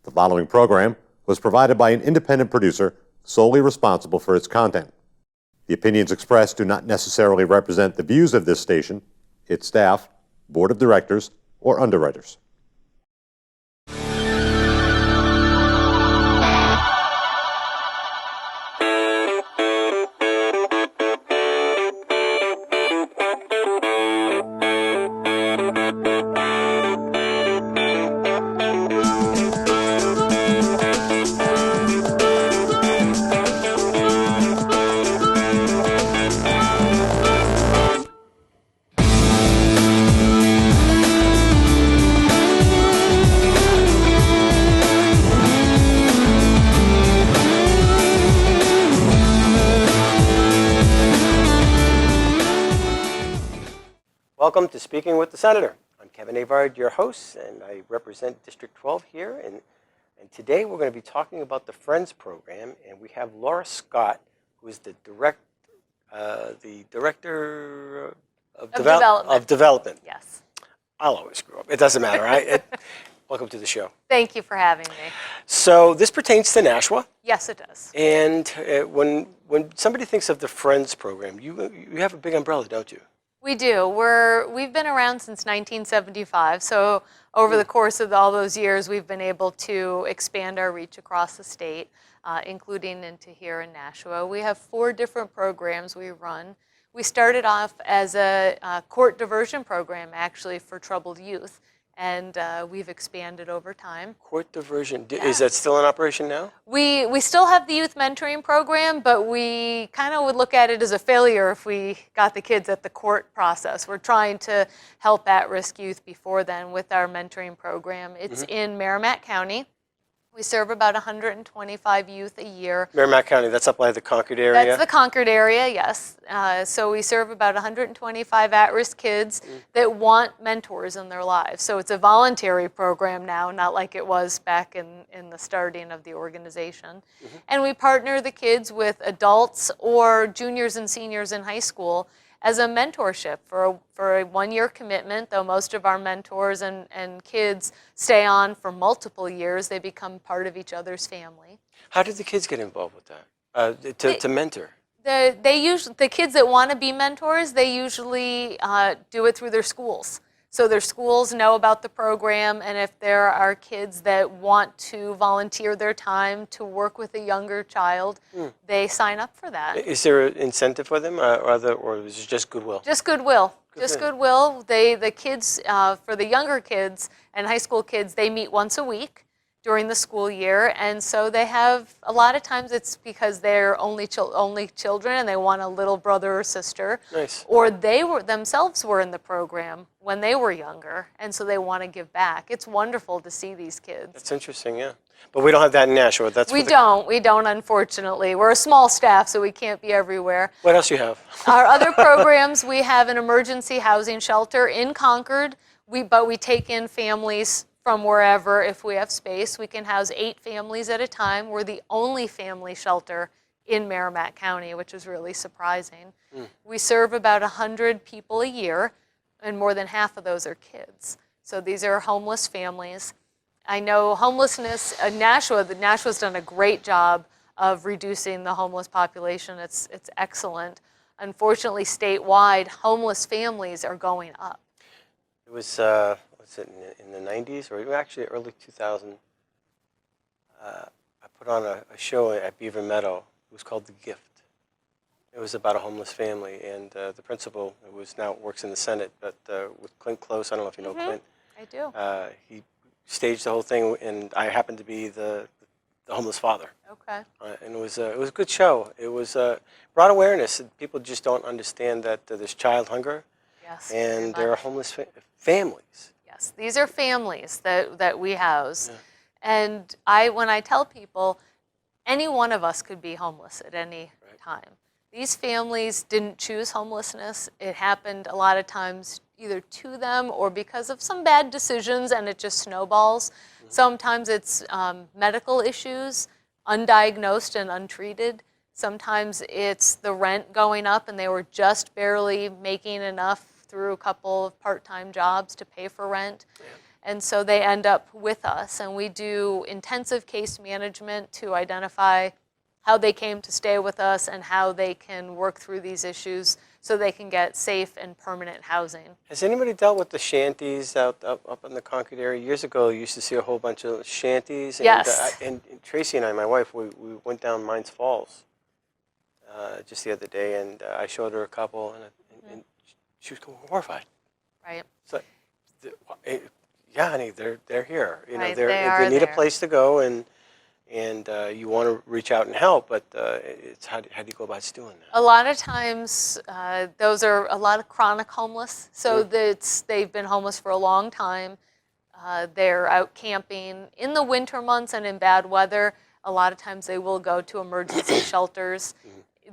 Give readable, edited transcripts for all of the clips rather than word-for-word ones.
The following program was provided by an independent producer solely responsible for its content. The opinions expressed do not necessarily represent the views of this station, its staff, board of directors, or underwriters. Welcome to Speaking with the Senator. I'm Kevin Avard, your host, and I represent District 12 here. And today we're going to be talking about the Friends program, and we have Laura Scott, who is the director of development. Yes. I'll always screw up. It doesn't matter, right? Welcome to the show. Thank you for having me. So this pertains to Nashua. Yes, it does. And when somebody thinks of the Friends program, you have a big umbrella, don't you? We do. We've been around since 1975, so over the course of all those years, we've been able to expand our reach across the state, including into here in Nashua. We have 4 different programs we run. We started off as a court diversion program, actually, for troubled youth, and we've expanded over time. Court diversion, is that still in operation now? We still have the youth mentoring program, but we kind of would look at it as a failure if we got the kids at the court process. We're trying to help at-risk youth before then with our mentoring program. It's in Merrimack County. We serve about 125 youth a year. Merrimack County, that's up by the Concord area? That's the Concord area, yes. So we serve about 125 at-risk kids that want mentors in their lives. So it's a voluntary program now, not like it was back in the starting of the organization. And we partner the kids with adults or juniors and seniors in high school as a mentorship for a 1-year commitment, though most of our mentors and kids stay on for multiple years. They become part of each other's family. How did the kids get involved with that, to mentor? The kids that want to be mentors, they usually do it through their schools. So their schools know about the program, and if there are kids that want to volunteer their time to work with a younger child, they sign up for that. Is there an incentive for them, or is it just goodwill? Just goodwill. Just goodwill. The kids, for the younger kids and high school kids, they meet once a week during the school year, and so they have, a lot of times it's because they're only children and they want a little brother or sister. Nice. Or they themselves were in the program when they were younger, and so they want to give back. It's wonderful to see these kids. That's interesting, yeah. But we don't have that in Nashua. We don't, unfortunately. We're a small staff, so we can't be everywhere. What else you have? Our other programs, we have an emergency housing shelter in Concord, but we take in families from wherever if we have space. We can house 8 families at a time. We're the only family shelter in Merrimack County, which is really surprising. We serve about 100 people a year, and more than half of those are kids. So these are homeless families. I know homelessness, Nashua's done a great job of reducing the homeless population. It's excellent. Unfortunately, statewide, homeless families are going up. It was, in the 90s, or actually early 2000, I put on a show at Beaver Meadow. It was called The Gift. It was about a homeless family, and the principal, who now works in the Senate, but with Clint Close, I don't know if you know Clint. I do. He staged the whole thing, and I happened to be the homeless father. Okay. And it was a good show. It was brought awareness. People just don't understand that there's child hunger, Yes, and there are homeless families. Yes, these are families that we house. Yeah. And when I tell people, any one of us could be homeless at any time. These families didn't choose homelessness. It happened a lot of times either to them or because of some bad decisions, and it just snowballs. Sometimes it's medical issues, undiagnosed and untreated. Sometimes it's the rent going up and they were just barely making enough through a couple of part-time jobs to pay for rent. Yeah. And so they end up with us, and we do intensive case management to identify how they came to stay with us and how they can work through these issues so they can get safe and permanent housing. Has anybody dealt with the shanties up in the Concord area? Years ago, you used to see a whole bunch of shanties. And, Yes. and Tracy and I, my wife, we went down Mines Falls just the other day, and I showed her a couple, and she was horrified. Right. So, yeah, honey, they're here. You know, Right, they need a there. place to go, and you want to reach out and help, but it's how do you go about doing that? A lot of times, those are a lot of chronic homeless. So they've been homeless for a long time. They're out camping. In the winter months and in bad weather, a lot of times they will go to emergency shelters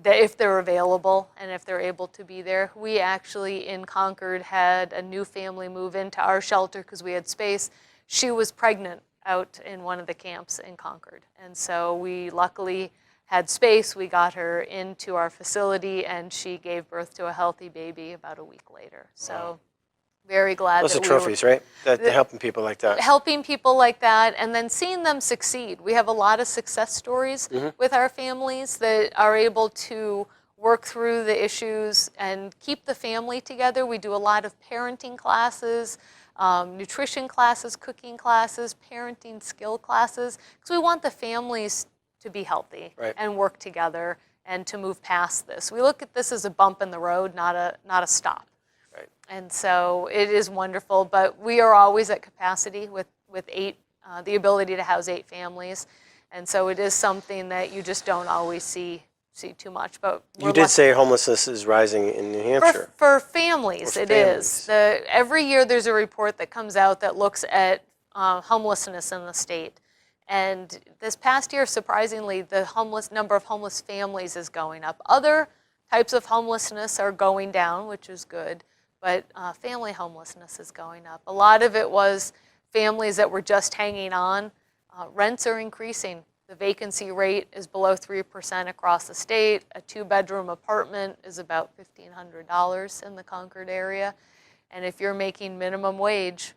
if they're available and if they're able to be there. We actually, in Concord, had a new family move into our shelter because we had space. She was pregnant out in one of the camps in Concord. And so we luckily had space. We got her into our facility, and she gave birth to a healthy baby about a week later. So very glad Those that are trophies, right? That helping people like that. helping people like that, and then seeing them succeed. We have a lot of success stories with our families that are able to work through the issues and keep the family together. We do a lot of parenting classes, nutrition classes, cooking classes, parenting skill classes, because we want the families to be healthy and work together and to move past this. We look at this as a bump in the road, not a stop. Right. And so it is wonderful, but we are always at capacity with 8, the ability to house 8 families. And so it is something that you just don't always see too much. But you did say homelessness is rising in New Hampshire. For families, it is. Every year there's a report that comes out that looks at homelessness in the state. And this past year, surprisingly, the number of homeless families is going up. Other types of homelessness are going down, which is good. But family homelessness is going up. A lot of it was families that were just hanging on. Rents are increasing. The vacancy rate is below 3% across the state. A 2-bedroom apartment is about $1,500 in the Concord area. And if you're making minimum wage,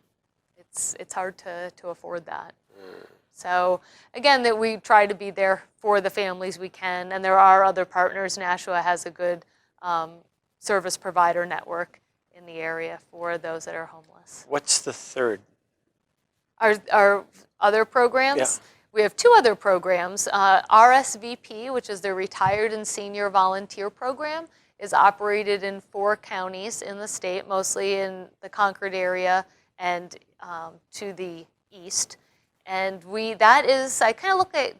it's hard to afford that. So again, that we try to be there for the families we can. And there are other partners. Nashua has a good service provider network in the area for those that are homeless. What's the third? Our other programs? Yeah. We have 2 other programs. RSVP, which is the Retired and Senior Volunteer Program, is operated in 4 counties in the state, mostly in the Concord area and to the east. And I kind of look at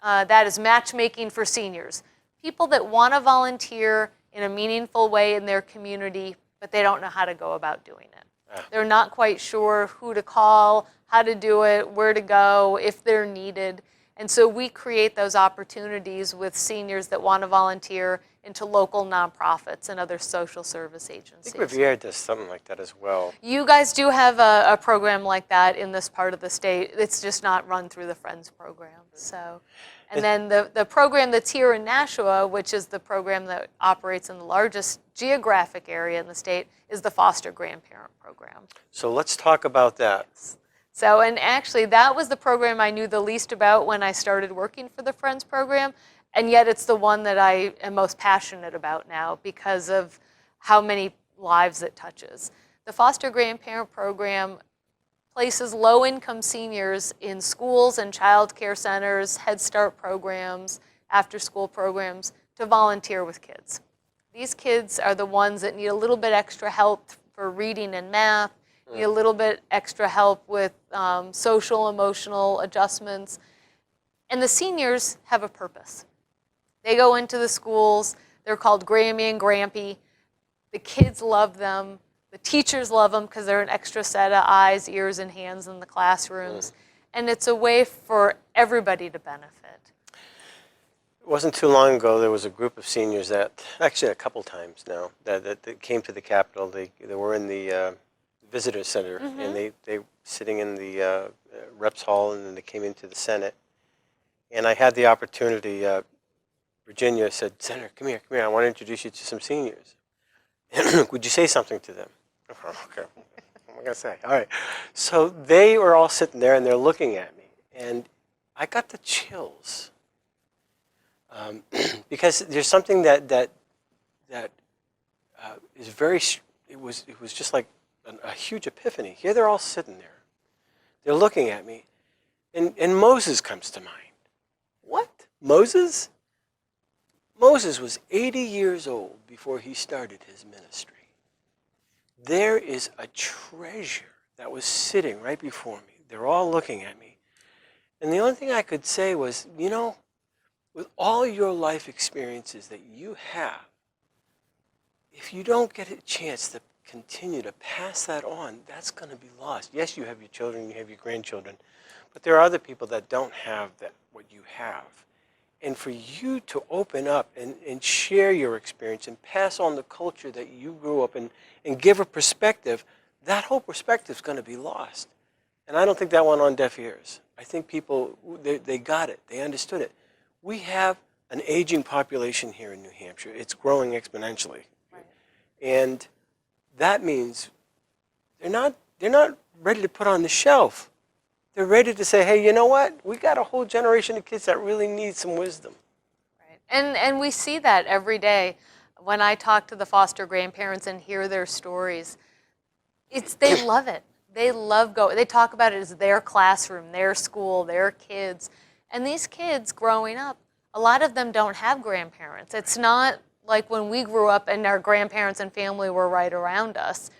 that as matchmaking for seniors. People that want to volunteer in a meaningful way in their community, but they don't know how to go about doing it. They're not quite sure who to call, how to do it, where to go, if they're needed. And so we create those opportunities with seniors that want to volunteer into local nonprofits and other social service agencies. I think Riviera does something like that as well. You guys do have a program like that in this part of the state. It's just not run through the Friends program. So, and then the program that's here in Nashua, which is the program that operates in the largest geographic area in the state, is the foster grandparent program. So let's talk about that. So, and actually that was the program I knew the least about when I started working for the Friends program, and yet it's the one that I am most passionate about now because of how many lives it touches. The foster grandparent program places low-income seniors in schools and child care centers, Head Start programs, after-school programs to volunteer with kids. These kids are the ones that need a little bit extra help for reading and math, need a little bit extra help with social, emotional adjustments. And the seniors have a purpose. They go into the schools, they're called Grammy and Grampy. The kids love them. The teachers love them because they're an extra set of eyes, ears, and hands in the classrooms. And it's a way for everybody to benefit. It wasn't too long ago, there was a group of seniors that, actually a couple times now, that came to the Capitol. They were in the visitor center, and they sitting in the reps hall, and then they came into the Senate. And I had the opportunity, Virginia said, Senator, come here, I want to introduce you to some seniors. Would you say something to them? Oh, okay. going to say. All right. So they were all sitting there, and they're looking at me. And I got the chills. Because there's something that is very, it was just like a huge epiphany. Here they're all sitting there. They're looking at me. And Moses comes to mind. What? Moses? Moses was 80 years old before he started his ministry. There is a treasure that was sitting right before me. They're all looking at me. And the only thing I could say was, you know, with all your life experiences that you have, if you don't get a chance to continue to pass that on, that's going to be lost. Yes, you have your children, you have your grandchildren, but there are other people that don't have that, what you have. And for you to open up and share your experience and pass on the culture that you grew up in and give a perspective, that whole perspective is going to be lost. And I don't think that went on deaf ears. I think people, they got it. They understood it. We have an aging population here in New Hampshire. It's growing exponentially. Right. And that means they're not ready to put on the shelf. They're ready to say, hey, you know what? We got a whole generation of kids that really need some wisdom. Right. And we see that every day. When I talk to the foster grandparents and hear their stories, they love it. They love going. They talk about it as their classroom, their school, their kids. And these kids growing up, a lot of them don't have grandparents. It's not like when we grew up and our grandparents and family were right around us.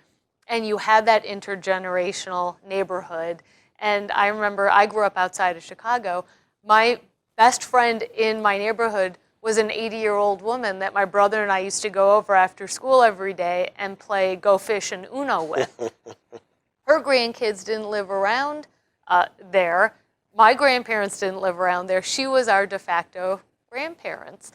And you had that intergenerational neighborhood. And I remember I grew up outside of Chicago. My best friend in my neighborhood was an 80-year-old woman that my brother and I used to go over after school every day and play Go Fish and Uno with. Her grandkids didn't live around there. My grandparents didn't live around there. She was our de facto grandparents.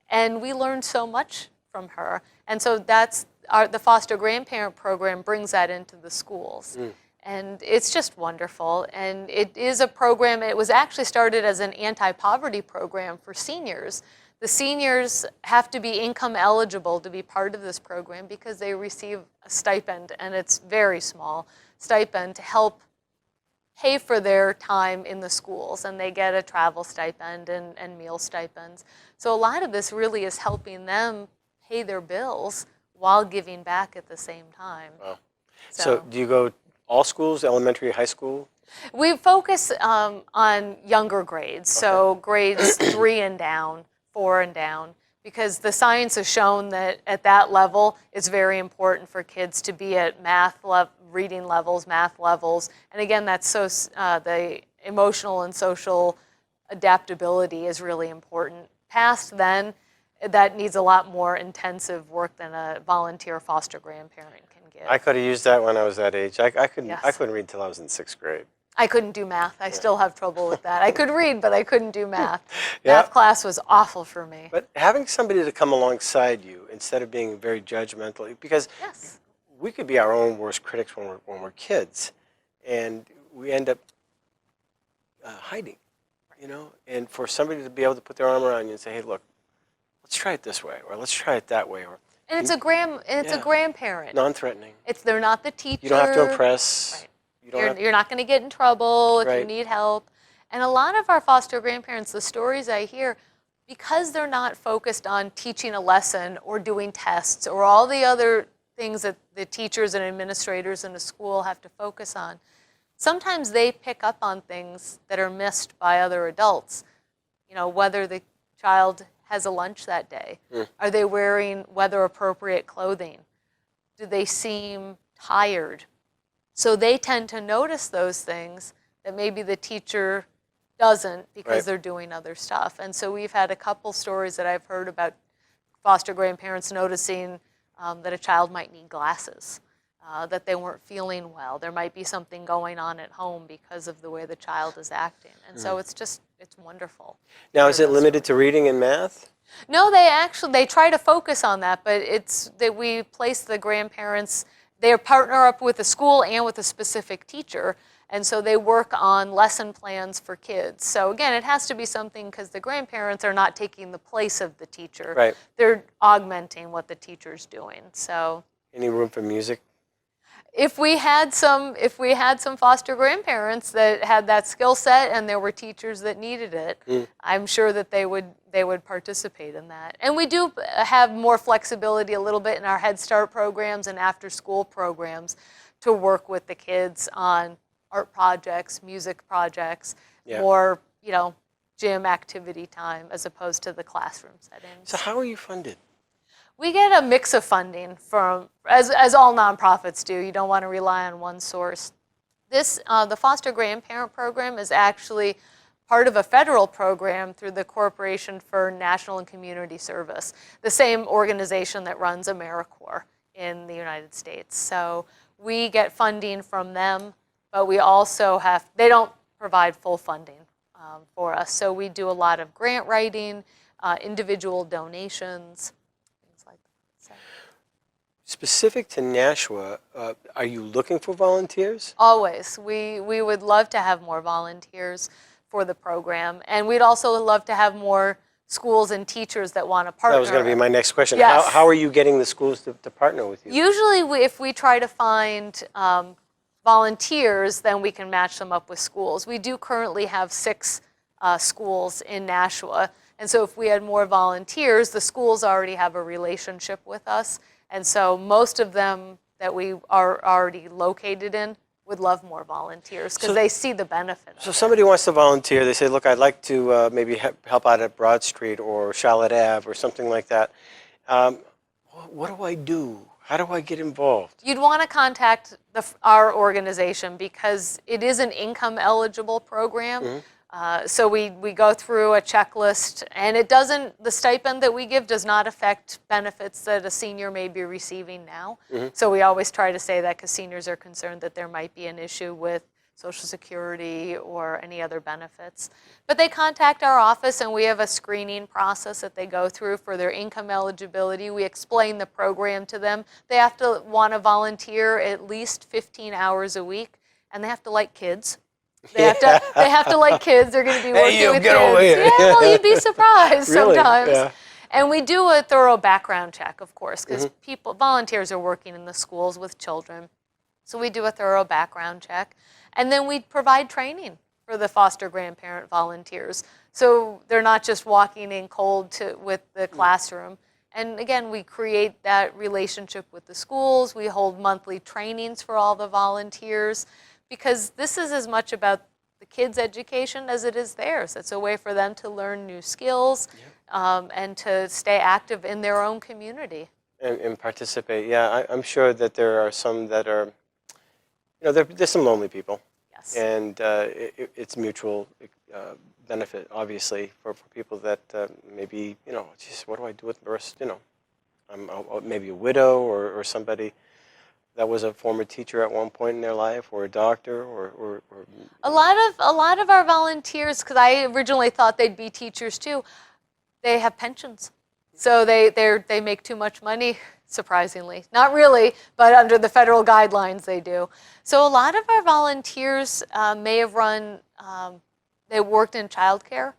And we learned so much from her. And so the foster grandparent program brings that into the schools. And it's just wonderful. And it is a program, it was actually started as an anti-poverty program for seniors. The seniors have to be income eligible to be part of this program because they receive a stipend, and it's very small stipend to help pay for their time in the schools, and they get a travel stipend and meal stipends. So a lot of this really is helping them pay their bills while giving back at the same time. Wow. So do you go all schools, elementary, high school? We focus on younger grades, so grades 3 and down, 4 and down, because the science has shown that at that level, it's very important for kids to be at reading levels, math levels, and again, that's the emotional and social adaptability is really important. Past then, that needs a lot more intensive work than a volunteer foster grandparent can give. I could have used that when I was that age. I couldn't Yes. read until I was in 6th grade. I couldn't do math. I still have trouble with that. I could read, but I couldn't do math. Yeah. Math class was awful for me. But having somebody to come alongside you instead of being very judgmental, because Yes. we could be our own worst critics when we're kids, and we end up hiding, you know. And for somebody to be able to put their arm around you and say, "Hey, look, let's try it this way, or let's try it that way," or And it's a grandparent. non-threatening. They're not the teacher. You don't have to impress. Right. You don't have You're not going to get in trouble if you Right. need help. And a lot of our foster grandparents, the stories I hear, because they're not focused on teaching a lesson or doing tests or all the other things that the teachers and administrators in a school have to focus on, sometimes they pick up on things that are missed by other adults. You know, whether the child has a lunch that day. Are they wearing weather-appropriate clothing? Do they seem tired? So they tend to notice those things that maybe the teacher doesn't because Right. they're doing other stuff. And so we've had a couple stories that I've heard about foster grandparents noticing that a child might need glasses, that they weren't feeling well. There might be something going on at home because of the way the child is acting. And so it's wonderful. Now, is it limited to reading and math? No, they try to focus on that, but it's that we place the grandparents, they partner up with the school and with a specific teacher, and so they work on lesson plans for kids. So again, it has to be something because the grandparents are not taking the place of the teacher. Right. They're augmenting what the teacher's doing. So Any room for music? if we had some foster grandparents that had that skill set and there were teachers that needed it, I'm sure that they would participate in that. And we do have more flexibility a little bit in our Head Start programs and after school programs to work with the kids on art projects, music projects, more, gym activity time as opposed to the classroom settings. So how are you funded? We get a mix of funding from, as all nonprofits do. You don't want to rely on one source. The Foster Grandparent Program is actually part of a federal program through the Corporation for National and Community Service, the same organization that runs AmeriCorps in the United States. So we get funding from them, but we also they don't provide full funding for us. So we do a lot of grant writing, individual donations, things like that. So. Specific to Nashua, are you looking for volunteers? Always. We would love to have more volunteers for the program, and we'd also love to have more schools and teachers that want to partner. That was going to be my next question. Yes. How are you getting the schools to partner with you? Usually, if we try to find volunteers, then we can match them up with schools. We do currently have 6 schools in Nashua, and so if we had more volunteers, the schools already have a relationship with us, and so most of them that we are already located in would love more volunteers because they see the benefit. So somebody wants to volunteer. They say, look, I'd like to maybe help out at Broad Street or Charlotte Ave or something like that. What do I do? How do I get involved? You'd want to contact our organization because it is an income eligible program. So we go through a checklist, and the stipend that we give does not affect benefits that a senior may be receiving now. So we always try to say that because seniors are concerned that there might be an issue with Social Security or any other benefits. But they contact our office, and we have a screening process that they go through for their income eligibility. We explain the program to them. They have to want to volunteer at least 15 hours a week, and they have to like kids. They have to like kids. They're going to be working with kids. Over here. Yeah, well, you'd be surprised Really? sometimes. Yeah. And we do a thorough background check, of course, because volunteers are working in the schools with children. So we do a thorough background check. And then we provide training for the foster grandparent volunteers. So they're not just walking in cold with the classroom. And again, we create that relationship with the schools. We hold monthly trainings for all the volunteers because this is as much about the kids' education as it is theirs. It's a way for them to learn new skills and to stay active in their own community. And participate. Yeah, I'm sure that there are some that are, there's some lonely people. Yes. And it's mutual benefit, obviously, for people that maybe, geez, what do I do with the rest, I'm maybe a widow or somebody that was a former teacher at one point in their life, or a doctor, or a lot of our volunteers, because I originally thought they'd be teachers too, they have pensions, so they make too much money. Surprisingly, not really, but under the federal guidelines they do. So a lot of our volunteers may have they worked in childcare.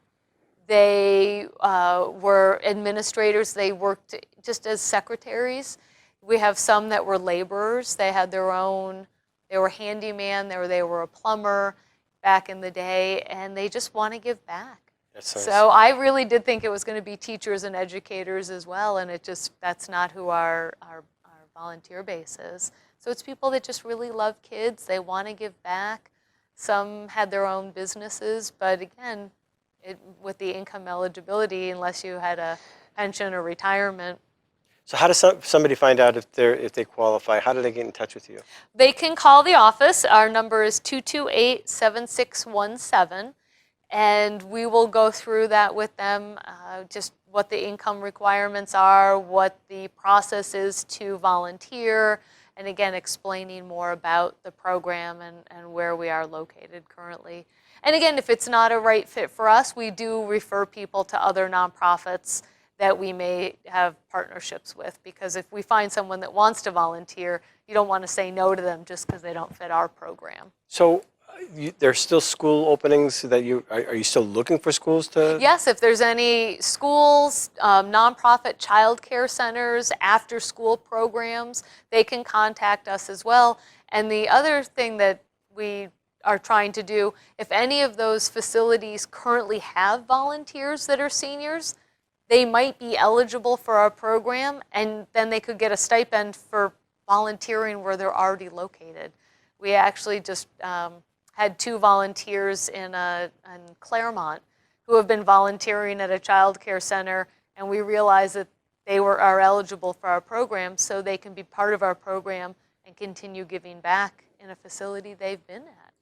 They were administrators. They worked just as secretaries. We have some that were laborers. They had their own, they were handyman, they were a plumber back in the day, and they just want to give back. So I really did think it was going to be teachers and educators as well, and that's not who our volunteer base is. So it's people that just really love kids. They want to give back. Some had their own businesses, but again, with the income eligibility, unless you had a pension or retirement. So how does somebody find out if they qualify? How do they get in touch with you? They can call the office. Our number is 228-7617. And we will go through that with them, just what the income requirements are, what the process is to volunteer, and again, explaining more about the program and where we are located currently. And again, if it's not a right fit for us, we do refer people to other nonprofits that we may have partnerships with, because if we find someone that wants to volunteer, you don't want to say no to them just because they don't fit our program. So there's still school openings that are you still looking for schools to? Yes, if there's any schools, nonprofit child care centers, after school programs, they can contact us as well. And the other thing that we are trying to do, if any of those facilities currently have volunteers that are seniors, they might be eligible for our program, and then they could get a stipend for volunteering where they're already located. We actually just had 2 volunteers in Claremont who have been volunteering at a child care center, and we realized that they are eligible for our program, so they can be part of our program and continue giving back in a facility they've been at.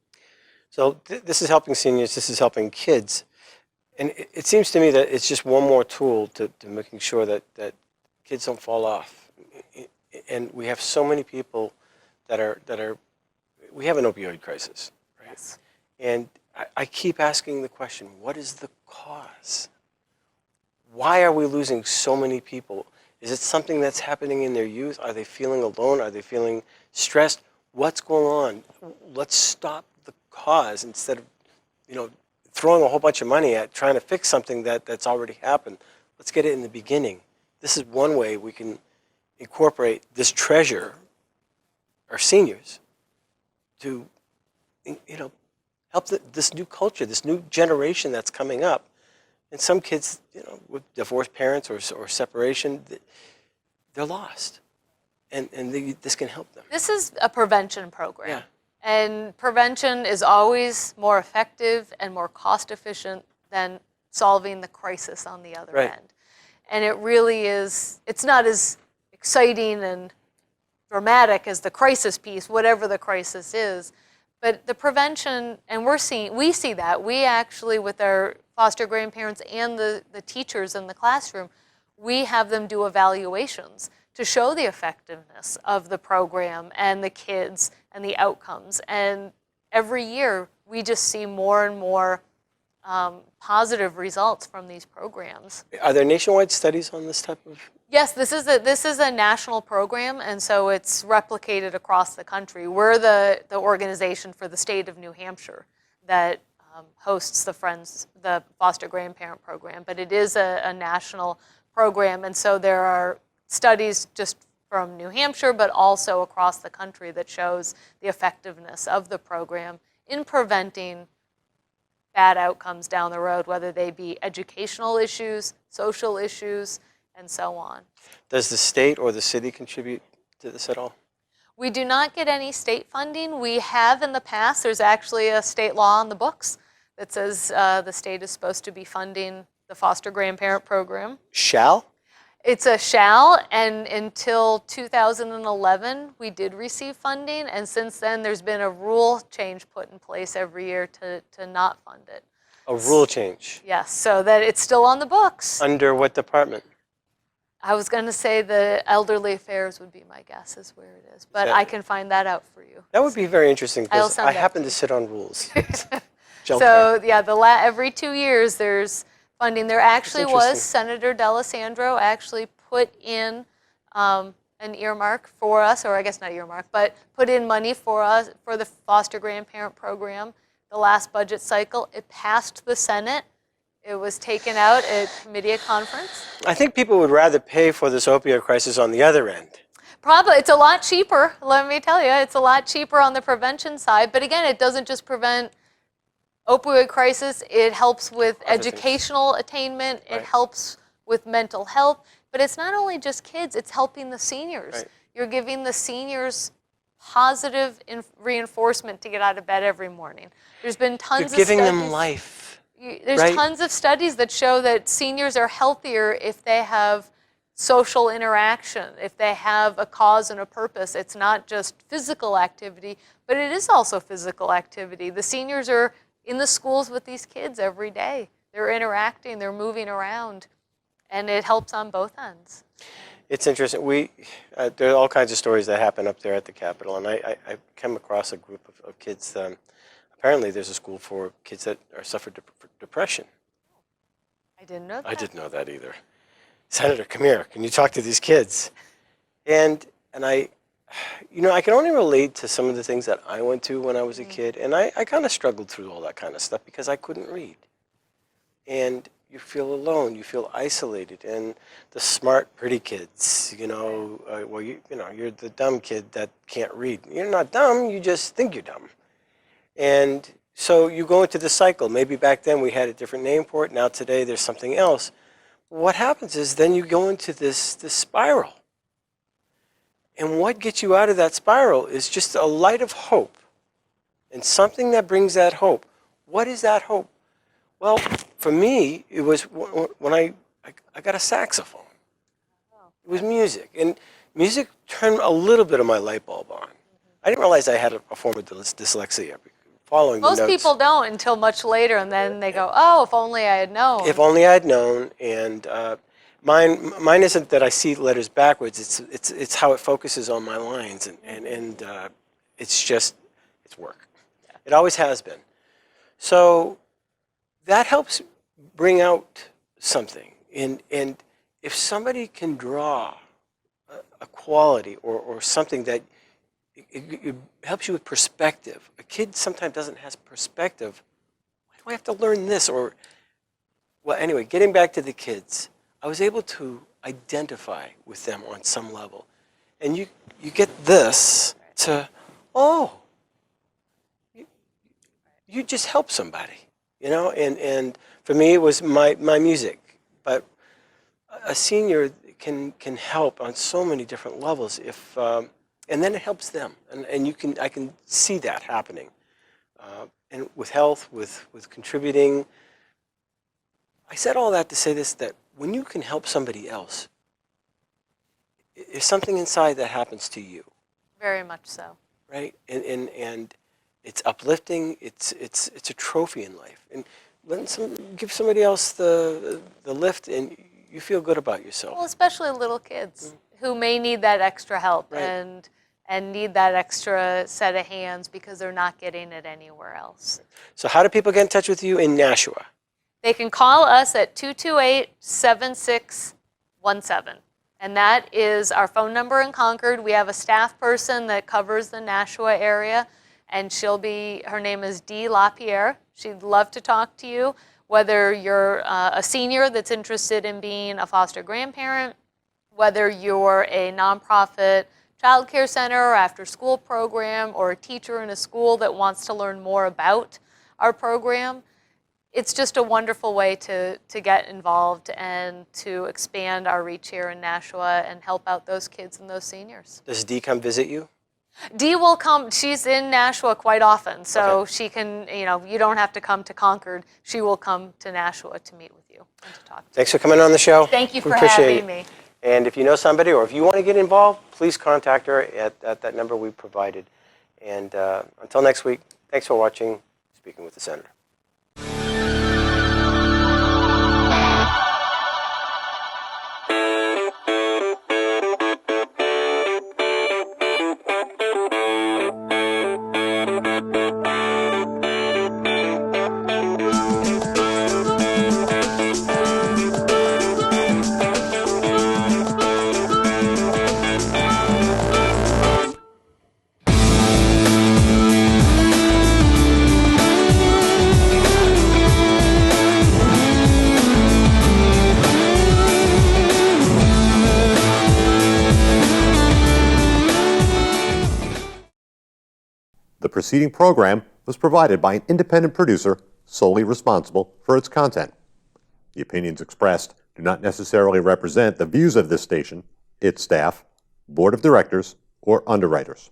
So this is helping seniors, this is helping kids. And it seems to me that it's just one more tool to making sure that kids don't fall off. And we have so many people that are we have an opioid crisis, right? Yes. And I keep asking the question, what is the cause? Why are we losing so many people? Is it something that's happening in their youth? Are they feeling alone? Are they feeling stressed? What's going on? Let's stop the cause instead of, throwing a whole bunch of money at trying to fix something that's already happened. Let's get it in the beginning. This is one way we can incorporate this treasure, our seniors, to, help this new culture, this new generation that's coming up. And some kids, with divorced parents or separation, they're lost. And this can help them. This is a prevention program. Yeah. And prevention is always more effective and more cost efficient than solving the crisis on the other Right. end. And it really is, it's not as exciting and dramatic as the crisis piece, whatever the crisis is. But the prevention, and we see that. We actually, with our foster grandparents and the teachers in the classroom, we have them do evaluations to show the effectiveness of the program and the kids and the outcomes. And every year, we just see more and more positive results from these programs. Are there nationwide studies on this type of? Yes, this is a national program, and so it's replicated across the country. We're the organization for the state of New Hampshire that hosts the foster grandparent program, but it is a national program, and so there are studies just from New Hampshire, but also across the country that shows the effectiveness of the program in preventing bad outcomes down the road, whether they be educational issues, social issues, and so on. Does the state or the city contribute to this at all? We do not get any state funding. We have in the past. There's actually a state law on the books that says the state is supposed to be funding the foster grandparent program. Shall? It's a shall, and until 2011, we did receive funding, and since then, there's been a rule change put in place every year to not fund it. A rule change? Yes, so that it's still on the books. Under what department? I was going to say the elderly affairs would be my guess is where it is, but I can find that out for you. That would be very interesting I'll because send I that happen to to you. sit on rules. So yeah, every 2 years there's funding. There actually was, interesting. Senator D'Alessandro actually put in an earmark for us, or I guess not earmark, but put in money for us for the foster grandparent program the last budget cycle. It passed the Senate. It was taken out at committee of conference. I think people would rather pay for this opioid crisis on the other end. Probably, it's a lot cheaper, let me tell you. It's a lot cheaper on the prevention side. But again, it doesn't just prevent opioid crisis. It helps with educational attainment. It Right. helps with mental health. But it's not only just kids, it's helping the seniors. Right. You're giving the seniors positive reinforcement to get out of bed every morning. There's been tons You're giving of them studies. life. There's right? tons of studies that show that seniors are healthier if they have social interaction, if they have a cause and a purpose. It's not just physical activity, but it is also physical activity. The seniors are in the schools with these kids every day. They're interacting, they're moving around, and it helps on both ends. It's interesting. There are all kinds of stories that happen up there at the Capitol, and I came across a group of kids. Apparently, there's a school for kids that suffer depression. I didn't know that. I didn't know that either. Senator, come here. Can you talk to these kids? And I can only relate to some of the things that I went to when I was a kid, and I kind of struggled through all that kind of stuff because I couldn't read. And you feel alone, you feel isolated. And the smart, pretty kids, well, you're the dumb kid that can't read. You're not dumb, you just think you're dumb. And so you go into the cycle. Maybe back then we had a different name for it. Now today there's something else. What happens is then you go into this spiral. And what gets you out of that spiral is just a light of hope and something that brings that hope. What is that hope? Well, for me, it was when I got a saxophone. It was music. And music turned a little bit of my light bulb on. I didn't realize I had a form of dyslexia. Following Most the notes. people don't until much later, and then they go, oh, if only I had known. If only I had known. And mine isn't that I see letters backwards. It's how it focuses on my lines. And it's work. It always has been. So that helps bring out something. And if somebody can draw a quality or something that it helps you with perspective. A kid sometimes doesn't have perspective. Why do I have to learn this? Well, anyway, getting back to the kids, I was able to identify with them on some level. And you get this to, you just help somebody, and for me it was my music. But a senior can help on so many different levels if and then it helps them, and I can see that happening, and with health, with contributing. I said all that to say this: that when you can help somebody else, there's something inside that happens to you. Very much so. Right, and it's uplifting. It's a trophy in life, and give somebody else the lift, and you feel good about yourself. Well, especially little kids who may need that extra help and need that extra set of hands because they're not getting it anywhere else. So how do people get in touch with you in Nashua? They can call us at 228-7617. And that is our phone number in Concord. We have a staff person that covers the Nashua area, and her name is Dee LaPierre. She'd love to talk to you, whether you're a senior that's interested in being a foster grandparent, whether you're a nonprofit child care center or after school program, or a teacher in a school that wants to learn more about our program. It's just a wonderful way to get involved and to expand our reach here in Nashua and help out those kids and those seniors. Does Dee come visit you? Dee will come. She's in Nashua quite often, so she can, you don't have to come to Concord. She will come to Nashua to meet with you and to talk to you. Thanks for coming on the show. Thank you for having me. And if you know somebody or if you want to get involved, please contact her at that number we provided. And until next week, thanks for watching Speaking with the Senator. The preceding program was provided by an independent producer solely responsible for its content. The opinions expressed do not necessarily represent the views of this station, its staff, board of directors, or underwriters.